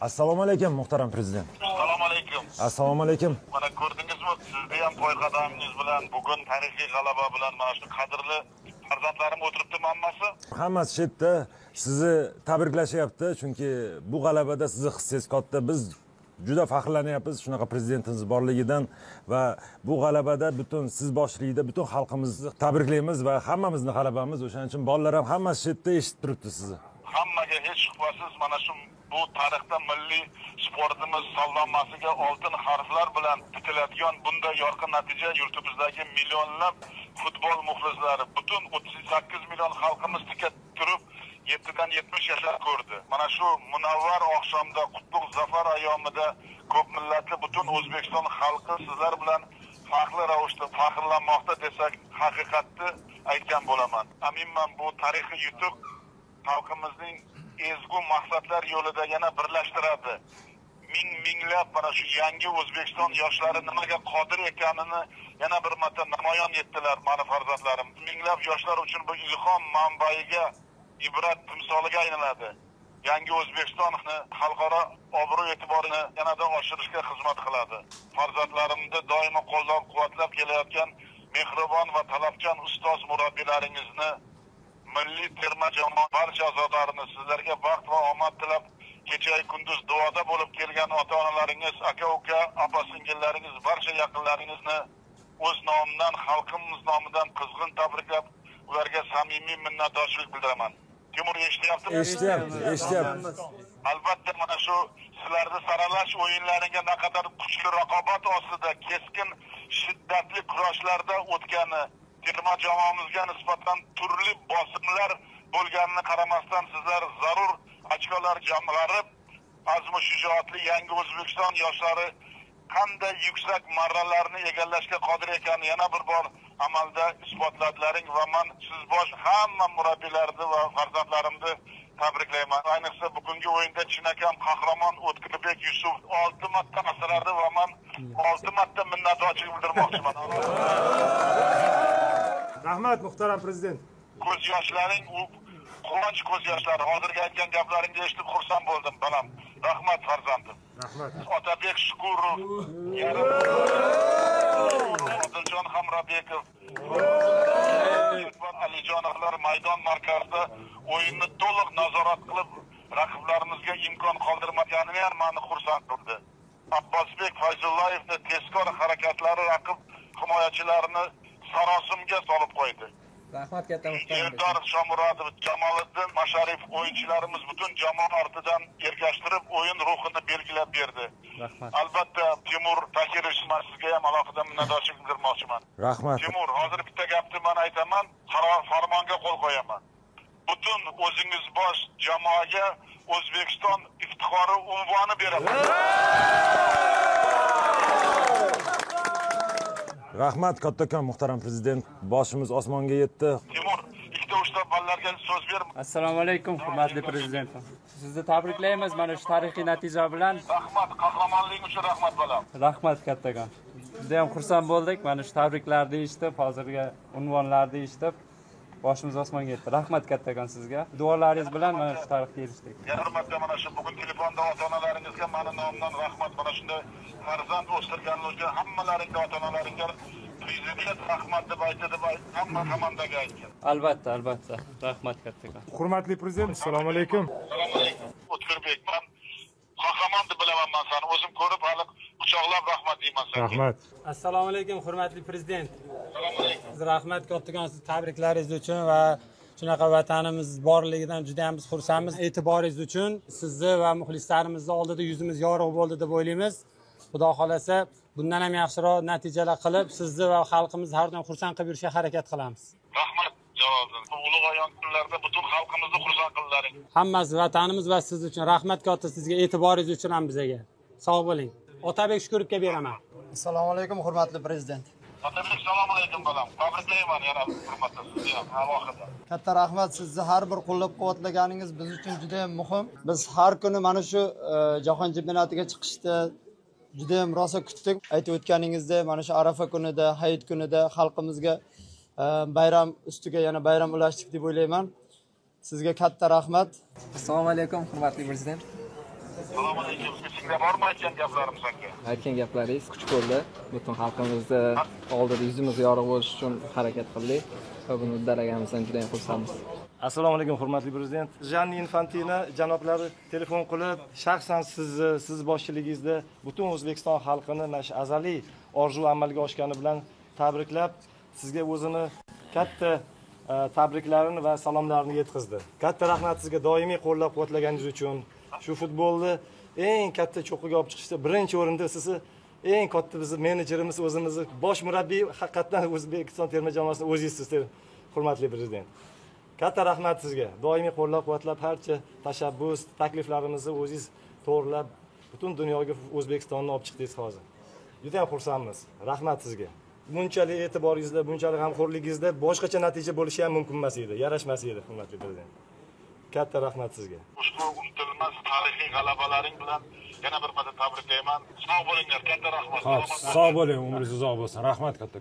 Assalomu alaykum muhtaram prezident. Assalomu alaykum. Assalomu alaykum. Mana ko'rdingizmi, sizni ham poyqadamingiz bilan bugun tarixiy g'alaba bilan mana shu qadrli farzandlarim o'tiribdi hammasi. Hammasi shu yerda sizni tabriklashyapti, chunki bu g'alabada sizni hissangiz katta. Biz juda faxrlanyapmiz shunaqa prezidentimiz borligidan va bu g'alabada butun siz boshchiligida butun xalqimizni tabriklaymiz va hammamizning g'alabamiz. O'shaning uchun bolalar ham hammasi shu yerda eshitib turibdi sizni. Hammaga hech shubhasiz mana shu bu tarixda milliy sportimiz saldonmasiga oltin harflar bilan bitiladigan bunday yorqin natija yurtimizdagi millionlab futbol muxlislari, butun 38 million xalqimiz tika turib 7dan 70 yashar ko'rdi. Mana shu munavvar oqshomda qutlug' zafar ayyomida ko'p millatli butun O'zbekiston xalqi sizlar bilan faxrli ravishda faxrlanmoqda desak, haqiqatni aytgan bo'laman. Aminman bu tarixiy yutuq xalqimizning ezgu maqsadlar yo'lida yana birlashtiradi. Minglab mana shu yangi O'zbekiston yoshlari nimaga qodir ekanini yana bir marta namoyon etdilar meni farzandlarim. Minglab yoshlar uchun bu ilhom manbaiga, ibrat timsoliga aylanadi. Yangi O'zbekistonni xalqaro obro' e'tiborini yanada oshirishga xizmat qiladi. Farzandlarimni doimo qo'llab-quvvatlab kelayotgan mehribon va talabchan ustoz murabbiylaringizni, milliy terma jamoa barcha a'zolarini, sizlarga baxt va omad tilab kecha kunduz duoda bo'lib kelgan ota-onalaringiz, aka-uka, opa-singillaringiz, barcha yaqinlaringizni o'z nomidan, xalqimiz nomidan qizg'in tabriklab, ularga samimiy minnatdorchilik bildiraman. Timur eshityaptimi? Eshityapti. Albatta mana shu sizlarni saralash o'yinlariga naqadar kuchli raqobat ostida keskin shiddatli kurashlarda o'tgani, terma jamoamizga nisbatan turli bosimlar bo'lganini qaramasdan sizlar zarur ochkolar jamg'arib, azmu shijoatli yangi O'zbekiston yoshlari qanday yuksak marralarni egallashga qodir ekanini yana bir bor amalda isbotladlaring va men siz bosh hamma murabbiylarni va farzandlarimni tabriklayman. Ayniqsa bugungi o'yinda chinakam qahramon O'tkirbek Yusuf 6 marta asradi va men 6 marta minnatdorchilik bildirmoqchiman. Rahmat muhtaram prezident. Ko'z yoshlaring u quvonch ko'z yoshlari. Hozirgi aytgan gaplaringni eshitib xursand bo'ldim, balam. Rahmat farzandim. Rahmat. Otabek Shukurov, Odiljon Hamrabekov, Alijonovlar maydon markazida o'yinni to'liq nazorat qilib, raqiblarimizga imkon qoldirmaganini ham meni xursand qildi. Abbosbek Fayzullayevni tezkor harakatlari raqib himoyachilarini sarosimga solib qo'ydi. Rahmat katta muhtaram. Eldor Shomurodov, Jamoliddin Masharif o'yinchilarimiz butun jamoa ortidan ergashtirib o'yin ruhini belgilab berdi. Rahmat. Albatta Timur Takirovich, sizga ham alohida minnatdorchilik bildirmoqchiman. Rahmat. Timur, hozir bitta gapni men aytaman, farmonga qo'l qo'yaman. Butun o'zingiz bosh jamoaga O'zbekiston iftixori unvoni beraman. Rahmat kattakon muhtaram prezident. Boshimiz osmonga yetdi. Timur, ikkita uchta ballarga so'z ber. Assalomu alaykum hurmatli prezident. Sizni tabriklaymiz mana shu tarixiy natija bilan. Rahmat, qahramonlik uchun rahmat balam. Rahmat kattakon. Juda ham xursand bo'ldik mana shu tabriklarni eshitib, hozirgi unvonlarni eshitib. Boshimiz osmonga yetdi. Rahmat kattakon sizga. Duolaringiz bilan mana shu tarixga erishdik. Yana hurmatli mana shu bugun telefonda ota-onalaringizga meni nomimdan rahmat. Mana shunday farzand o'stirganlar uchun hammalaringga, ota-onalaringga prezident rahmat deb aytdi, hamma komandaga aytgan. Albatta. Rahmat kattakon. Hurmatli prezident, assalomu alaykum. Assalomu alaykum. O'tkirбек, men qahramon deb bilaman, men seni o'zim ko'rib hali quchoqlab rahmat deyman senga. Rahmat. Assalomu alaykum hurmatli prezident. Assalomu alaykum. Siz rahmat kattakon siz tabriklaringiz uchun va shunaqa vatanimiz borligidan juda ham biz xursandmiz. E'tiboringiz uchun sizni va muxlislarimizni oldida yuzimiz yorug' bo'ldi deb o'ylaymiz. Xudo xolasa bundan ham yaxshiroq natijalar qilib, sizni va xalqimizni har doim xursand qilib yurishga harakat qilamiz. Rahmat javobim. Bu ulug' ayon kunlarda butun xalqimizni xursand qildilaring. Hammasi vatanimiz va siz uchun rahmat katta, sizga e'tiboringiz uchun ham bizga. Sog' bo'ling. Otabek Shukurovga beraman. Assalomu alaykum hurmatli prezident. Otabek, assalomu alaykum balam. Tabriklayman yana hurmatli sizga ham alohida. Katta rahmat, sizni har bir qo'llab-quvvatlaganingiz biz uchun juda ham muhim. Biz har kuni mana shu jahon chempionatiga chiqishda juda ham rosa kutdik. Aytib o'tganingizdek, mana shu Arafa kunida, Hayit kunida xalqimizga bayram ustiga yana bayram ulashdik deb o'ylayman. Sizga katta rahmat. Assalomu alaykum hurmatli prezident. Assalomu alaykum. Ichingda bormi aytgan gaplarim senga? Aytgan gaplaringiz kuch bo'ldi. Butun xalqimizni oldida yuzimiz yorug' bo'lish uchun harakat qildik va buni uddalaganimizdan juda ham xursandmiz. Assalomu alaykum hurmatli prezident. Janni Infantino janoblari telefon qilib, shaxsan siz boshchiligingizda butun O'zbekiston xalqini mana shu azaliy orzu amalga oshgani bilan tabriklab, sizga o'zini katta tabriklarini va salomlarini yetkazdi. Katta rahmat sizga doimiy qo'llab-quvvatlaganingiz uchun. Shu futbolni eng katta cho'qqiga olib chiqishda birinchi o'rinda sizni eng katta bizning menejerimiz, o'zimizni bosh murabbiy haqiqatan O'zbekiston terma jamoasining o'zingizsiz, hurmatli prezident. Katta rahmat sizga. Doimiy qo'llab-quvvatlab, barcha tashabbus, takliflarimizni o'zingiz to'g'rilab, butun dunyoga O'zbekistonni olib chiqdingiz hozir. Juda ham xursandmiz. Rahmat sizga. Bunchalik e'tiboringizda, bunchalik g'amxo'rligingizda boshqacha natija bo'lishi ham mumkin emas edi, yarashmas edi, hurmatli prezident. Katta rahmat sizga. Ushbu unutilmas tarixiy g'alabalaring bilan yana bir marta tabriklayman. Sog' bo'linglar, katta rahmat. Sog' bo'ling, umringiz uzoq bo'lsin. Rahmat katta.